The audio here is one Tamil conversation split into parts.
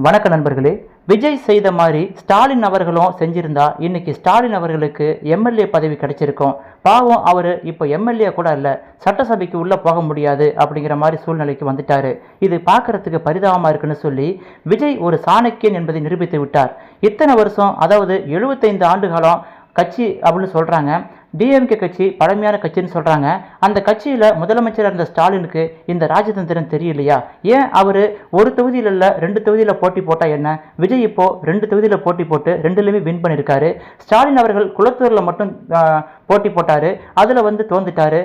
வணக்க நண்பர்களே. விஜய் செய்த மாதிரி ஸ்டாலின் அவர்களும் செஞ்சிருந்தா இன்னைக்கு ஸ்டாலின் அவர்களுக்கு எம்எல்ஏ பதவி கிடைச்சிருக்கும். பாவம், அவர் இப்போ எம்எல்ஏ கூட இல்லை, சட்டசபைக்கு உள்ளே போக முடியாது அப்படிங்கிற மாதிரி சூழ்நிலைக்கு வந்துட்டாரு. இது பார்க்கறதுக்கு பரிதாபமாக இருக்குன்னு சொல்லி விஜய் ஒரு சாணக்கியன் என்பதை நிரூபித்து விட்டார். இத்தனை வருஷம், அதாவது 75 ஆண்டு காலம் கட்சி அப்படின்னு சொல்கிறாங்க. டிஎம்கே கட்சி பழமையான கட்சின்னு சொல்கிறாங்க. அந்த கட்சியில் முதலமைச்சராக இருந்த ஸ்டாலினுக்கு இந்த ராஜதந்திரம் தெரியலையா? ஏன் அவர் ஒரு தொகுதியில் இல்லை 2 தொகுதியில் போட்டி போட்டால் என்ன? விஜய் இப்போ 2 தொகுதியில் போட்டி போட்டு 2லையுமே வின் பண்ணியிருக்காரு. ஸ்டாலின் அவர்கள் குளத்தூரில் மட்டும் போட்டி போட்டார், அதில் தோந்துட்டார்.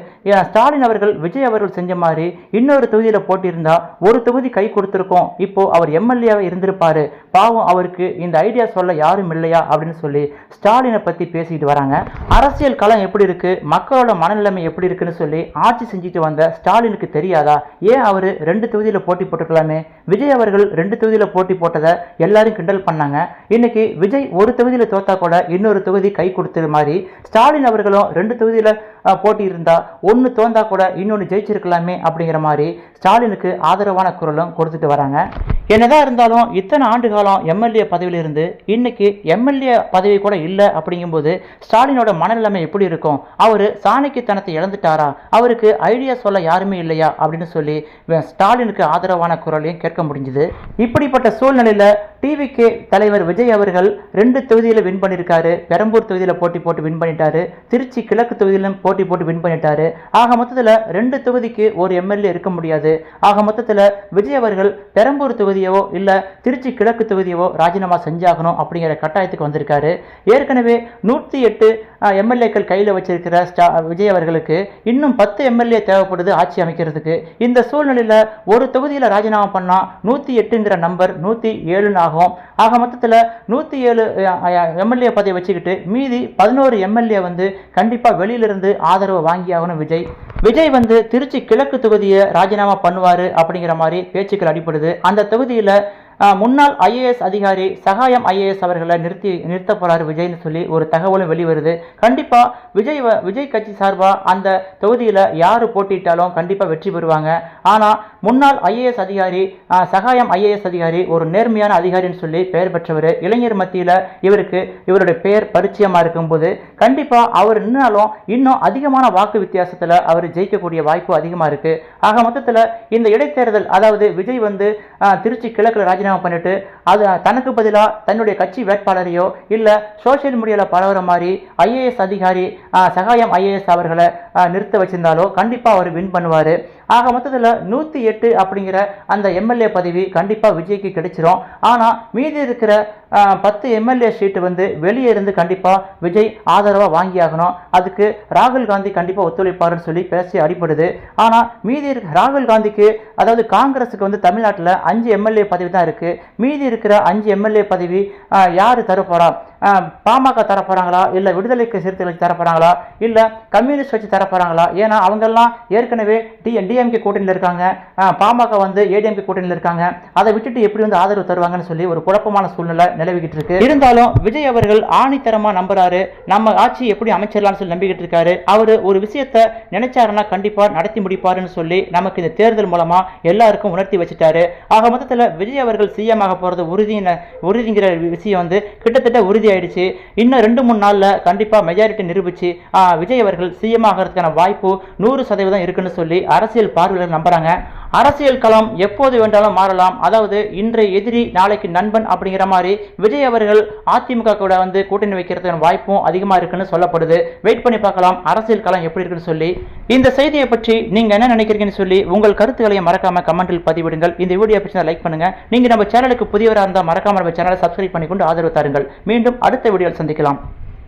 ஸ்டாலின் அவர்கள் விஜய் அவர்கள் செஞ்ச மாதிரி இன்னொரு தொகுதியில் போட்டியிருந்தால் ஒரு தொகுதி கை கொடுத்துருக்கோம், இப்போ அவர் எம்எல்ஏவாக இருந்திருப்பார். பாவம், அவருக்கு இந்த ஐடியா சொல்ல யாரும் இல்லையா அப்படின்னு சொல்லி ஸ்டாலினை பற்றி பேசிக்கிட்டு வராங்க. அரசியல் களம் எப்படி இருக்கு, மக்களோட மனநிலைமை எப்படி இருக்குன்னு சொல்லி ஆட்சி செஞ்சுட்டு வந்த ஸ்டாலினுக்கு தெரியாதா? ஏன் அவர் 2 தொகுதியில் போட்டி போட்டுக்கலாமே? விஜய் அவர்கள் 2 தொகுதியில் போட்டி போட்டதை எல்லாரும் கிண்டல் பண்ணாங்க. இன்னைக்கு விஜய் ஒரு தொகுதியில் தோத்தா கூட இன்னொரு தொகுதி கை கொடுத்தது மாதிரி ஸ்டாலின் அவர்களும் 2 தொகுதியில் போட்டி இருந்தா ஒன்று தோந்தா கூட இன்னொன்று ஜெயிச்சிருக்கலாமே அப்படிங்கிற மாதிரி ஸ்டாலினுக்கு ஆதரவான குரலும் கொடுத்துட்டு வராங்க. என்னதான் இருந்தாலும் இத்தனை ஆண்டு காலம் எம்எல்ஏ பதவியில் இருந்து இன்னைக்கு எம்எல்ஏ பதவி கூட இல்லை அப்படிங்கும்போது ஸ்டாலினோட மனநிலைமை எப்படி இருக்கும்? அவர் சாணக்கியத்தனத்தை இழந்துட்டாரா? அவருக்கு ஐடியா சொல்ல யாருமே இல்லையா அப்படின்னு சொல்லி ஸ்டாலினுக்கு ஆதரவான குரலையும் கேட்க முடிஞ்சுது. இப்படிப்பட்ட சூழ்நிலையில் டிவிகே தலைவர் விஜய் அவர்கள் 2 தொகுதியில் வின் பண்ணியிருக்காரு. பெரம்பூர் தொகுதியில் போட்டி போட்டு வின் பண்ணிட்டாரு. திருச்சி கிழக்கு தொகுதியிலும் போட்டி போட்டு வின் பண்ணிட்டாரு. ஆக மொத்தத்தில் 2 தொகுதிக்கு ஒரு எம்எல்ஏ இருக்க முடியாது. ஆக மொத்தத்தில் விஜய் அவர்கள் பெரம்பூர் தொகுதியவோ இல்லை திருச்சி கிழக்கு தொகுதியவோ ராஜினாமா செஞ்சாகணும் அப்படிங்கிற கட்டாயத்துக்கு வந்திருக்காரு. ஏற்கனவே 108 எம்எல்ஏக்கள் கையில் வச்சிருக்கிற விஜய் அவர்களுக்கு இன்னும் 10 எம்எல்ஏ தேவைப்படுது ஆட்சி அமைக்கிறதுக்கு. இந்த சூழ்நிலையில் ஒரு தொகுதியில் ராஜினாமா பண்ணால் 108ங்கிற நம்பர் 107 ஆகும். ஆக மொத்தத்தில் 107 எம்எல்ஏ பதவி வச்சுக்கிட்டு மீதி 11 எம்எல்ஏ கண்டிப்பாக வெளியிலிருந்து ஆதரவு வாங்கி ஆகணும். விஜய் திருச்சி கிழக்கு தொகுதியை ராஜினாமா பண்ணுவார் அப்படிங்கிற மாதிரி பேச்சுக்கள் அடிப்படுது. அந்த தொகுதியில் முன்னாள் ஐஏஎஸ் அதிகாரி சகாயம் ஐஏஎஸ் அவர்களை நிறுத்த போறாரு விஜய்னு சொல்லி ஒரு தகவலும் வெளிவருது. கண்டிப்பா விஜய் கட்சி சார்பா அந்த தொகுதியில் யாரு போட்டிட்டாலும் கண்டிப்பா வெற்றி பெறுவாங்க. ஆனா முன்னாள் ஐஏஎஸ் அதிகாரி சகாயம் ஐஏஎஸ் அதிகாரி ஒரு நேர்மையான அதிகாரின்னு சொல்லி பெயர் பெற்றவர். இளைஞர் மத்தியில் இவருடைய பெயர் பரிச்சயமா இருக்கும்போது கண்டிப்பா அவர் நின்னாலும் இன்னும் அதிகமான வாக்கு வித்தியாசத்தில் அவர் ஜெயிக்கக்கூடிய வாய்ப்பு அதிகமா இருக்கு. ஆக மொத்தத்தில் இந்த இடைத்தேர்தல், அதாவது விஜய் திருச்சி கிழக்கு ராஜினாமா பண்ணிட்டு அது தனக்கு பதிலாக தன்னுடைய கட்சி வேட்பாளரையோ இல்லை சோசியல் மீடியாவில் பரவுற மாதிரி ஐஏஎஸ் அதிகாரி சகாயம் ஐஏஎஸ் அவர்களை நிறுத்த வச்சிருந்தாலோ கண்டிப்பாக அவர் வின் பண்ணுவார். ஆக மொத்தத்தில் 108 அப்படிங்கிற அந்த எம்எல்ஏ பதவி கண்டிப்பாக விஜய்க்கு கிடைச்சிரும். ஆனால் மீதி இருக்கிற 10 எம்எல்ஏ சீட்டு வெளியே இருந்து கண்டிப்பாக விஜய் ஆதரவாக வாங்கி ஆகணும். அதுக்கு ராகுல் காந்தி கண்டிப்பாக ஒத்துழைப்பாருன்னு சொல்லி பேசி அடிப்படுது. ஆனால் மீதி ராகுல் காந்திக்கு, அதாவது காங்கிரஸுக்கு தமிழ்நாட்டில் 5 எம்எல்ஏ பதவி தான் இருக்குது. மீதி இருக்கிற 5 எம்எல்ஏ பதவி யார் தரப்போறா? பாமக தரப்போறாங்களா, இல்லை விடுதலைக்கு சிறுத்தைகள் வச்சு தரப்போறாங்களா, இல்லை கம்யூனிஸ்ட் வச்சு தரப்போறாங்களா? ஏன்னா அவங்கெல்லாம் ஏற்கனவே டிஎம்கே கூட்டணியில் இருக்காங்க, பாமக ஏடிஎம்கே கூட்டணியில் இருக்காங்க. அதை விட்டுட்டு எப்படி ஆதரவு தருவாங்கன்னு சொல்லி ஒரு குழப்பமான சூழ்நிலை நிலவிக்கிட்டு இருக்கு. இருந்தாலும் விஜய் அவர்கள் ஆணித்தரமா நம்புறாரு. நம்ம ஆட்சி எப்படி அமைச்சிடலாம்னு சொல்லி நம்பிக்கிட்டு இருக்காரு. அவர் ஒரு விஷயத்தை நினைச்சாருன்னா கண்டிப்பா நடத்தி முடிப்பாருன்னு சொல்லி நமக்கு இந்த தேர்தல் மூலமா எல்லாருக்கும் உணர்த்தி வச்சுட்டாரு. ஆக மொத்தத்தில் விஜய் அவர்கள் சிஎம் ஆக போறது உறுதிங்கிற விஷயம் கிட்டத்தட்ட உறுதி ஆயிடுச்சு. இன்னும் 2-3 நாள்ல கண்டிப்பா மெஜாரிட்டி நிரூபிச்சு விஜய் அவர்கள் சிஎம் ஆகிறதுக்கான வாய்ப்பு 100% இருக்குன்னு சொல்லி அரசியல் பார்வையாளர்கள் நம்புறாங்க. அரசியல் களம் எப்போது வேண்டாலும் மாறலாம். அதாவது இன்றைய எதிரி நாளைக்கு நண்பன் அப்படிங்கிற மாதிரி விஜய் அவர்கள் அதிமுக கூட கூட்டணி வைக்கிறதுக்கான வாய்ப்பும் அதிகமா இருக்குன்னு சொல்லப்படுது. வெயிட் பண்ணி பார்க்கலாம் அரசியல் களம் எப்படி இருக்குன்னு சொல்லி. இந்த செய்தியை பற்றி நீங்க என்ன நினைக்கிறீங்கன்னு சொல்லி உங்கள் கருத்துக்களை மறக்காம கமெண்டில் பதிவிடுங்கள். இந்த வீடியோ பிடிச்சா லைக் பண்ணுங்க. நீங்க நம்ம சேனலுக்கு புதியவராக இருந்தால் மறக்காம நம்ம சேனலை சப்ஸ்கிரைப் பண்ணிக்கொண்டு ஆதரவு தாருங்கள். மீண்டும் அடுத்த வீடியோவில் சந்திக்கலாம்.